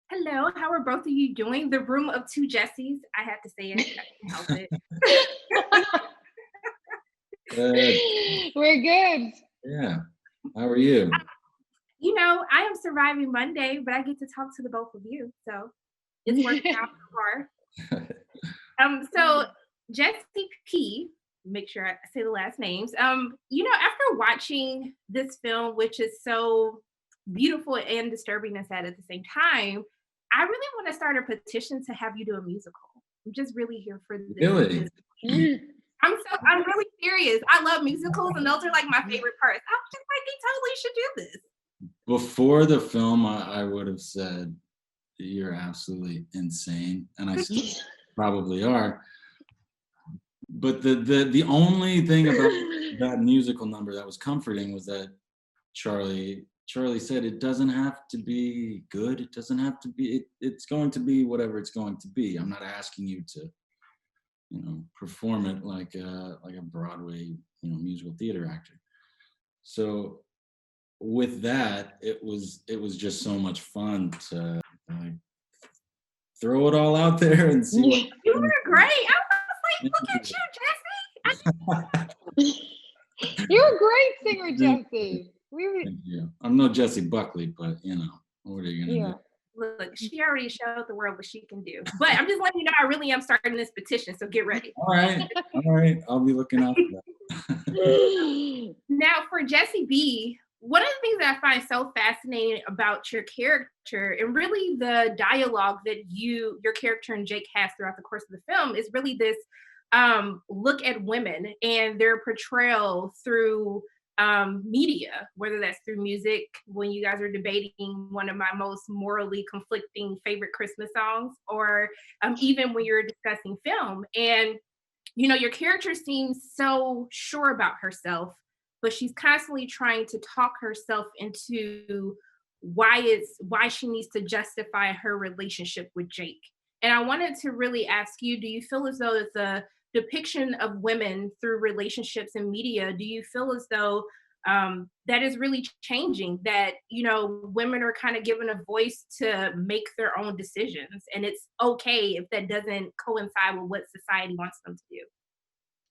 Hello, how are both of you doing? The room of two Jessies. I have to say it. I can't help it. Good. We're good. Yeah. How are you? I am surviving Monday, but I get to talk to the both of you, so it's working out so far. So Jessie P, make sure I say the last names. After watching this film, which is so beautiful and disturbing and sad at the same time, I really want to start a petition to have you do a musical. I'm just really here for this. Really? I'm really serious. I love musicals, and those are like my favorite parts. I was just like, he totally should do this. Before the film, I would have said you're absolutely insane, and I still probably are. But the only thing about that musical number that was comforting was that Charlie said it doesn't have to be good. It doesn't have to be. It's going to be whatever it's going to be. I'm not asking you to, perform it like a Broadway, musical theater actor. So with that, it was just so much fun to like throw it all out there and see what You were great. I was like, look at you, Jessie. You're a great singer, Jessie. Thank you. I'm no Jessie Buckley, but what are you gonna do? Look, she already showed the world what she can do. But I'm just letting you know, I really am starting this petition, so get ready. All right. I'll be looking out for that. Now, for Jessie B, one of the things that I find so fascinating about your character and really the dialogue that your character and Jake has throughout the course of the film is really this look at women and their portrayal through media, whether that's through music, when you guys are debating one of my most morally conflicting favorite Christmas songs, or even when you're discussing film. And your character seems so sure about herself, but she's constantly trying to talk herself into why she needs to justify her relationship with Jake. And I wanted to really ask you, do you feel as though it's a depiction of women through relationships and media? Do you feel as though that is really changing, that women are kind of given a voice to make their own decisions, and it's okay if that doesn't coincide with what society wants them to do?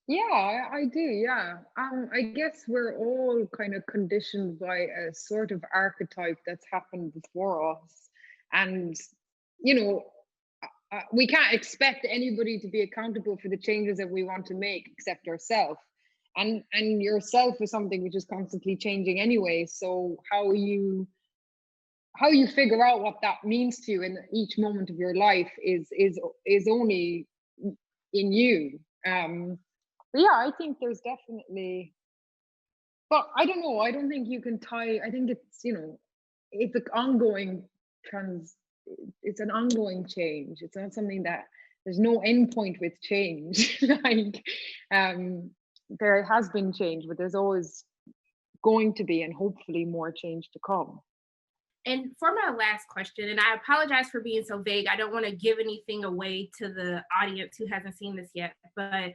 Yeah, I do. Yeah. I guess we're all kind of conditioned by a sort of archetype that's happened before us. And, you know, we can't expect anybody to be accountable for the changes that we want to make except ourselves. And yourself is something which is constantly changing anyway. So how you figure out what that means to you in each moment of your life is only in you. But yeah, I think there's definitely, but I don't know. I don't think you can tie. I think it's an ongoing it's an ongoing change. It's not something that there's no end point with change. Like, there has been change, but there's always going to be, and hopefully more change to come. And for my last question, and I apologize for being so vague, I don't want to give anything away to the audience who hasn't seen this yet, but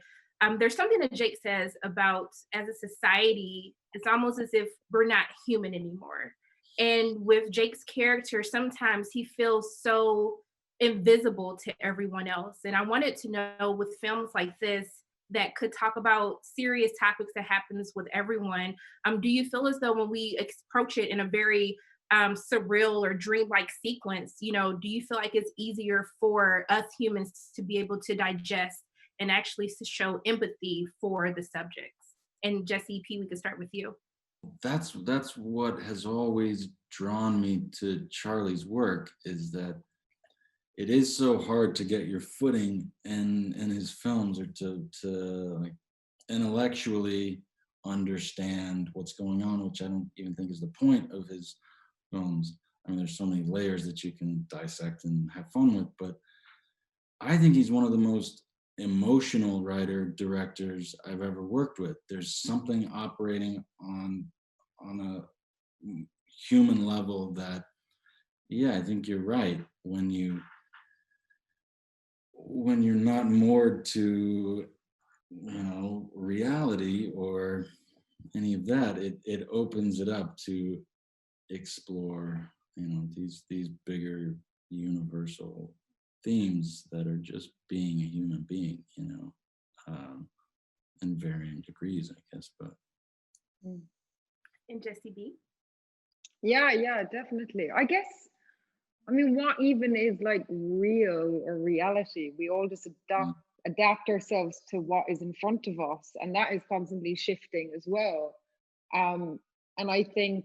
there's something that Jake says about, as a society, it's almost as if we're not human anymore. And with Jake's character, sometimes he feels so invisible to everyone else. And I wanted to know, with films like this that could talk about serious topics that happens with everyone, do you feel as though when we approach it in a very surreal or dreamlike sequence, do you feel like it's easier for us humans to be able to digest and actually to show empathy for the subjects? And Jessie P, we can start with you. That's what has always drawn me to Charlie's work, is that it is so hard to get your footing in his films, or to like intellectually understand what's going on, which I don't even think is the point of his films. I mean, there's so many layers that you can dissect and have fun with, but I think he's one of the most emotional directors I've ever worked with. There's something operating on a human level that, yeah, I think you're right. When you're not moored to reality or any of that, it opens it up to explore these bigger universes. universal themes that are just being a human being, you know, in varying degrees, I guess. But And Jessie B? Yeah, definitely. I guess, I mean, what even is like real or reality? We all just adapt ourselves to what is in front of us, and that is constantly shifting as well. And I think,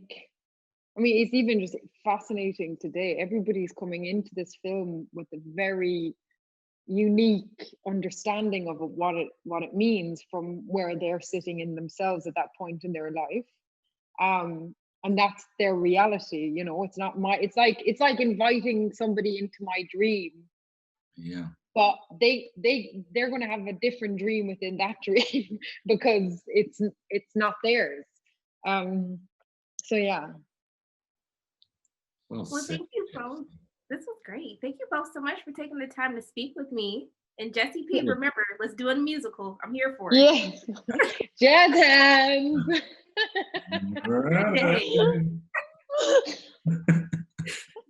I mean, it's even just fascinating today. Everybody's coming into this film with a very unique understanding of what it means from where they're sitting in themselves at that point in their life. And that's their reality, you know. It's not my, it's like inviting somebody into my dream. Yeah. But they're going to have a different dream within that dream because it's not theirs. So yeah. Well, thank you both. This was great. Thank you both so much for taking the time to speak with me. And Jessie P, remember, let's do a musical. I'm here for it. Yes. Jazz hands.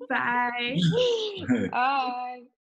Bye. Bye.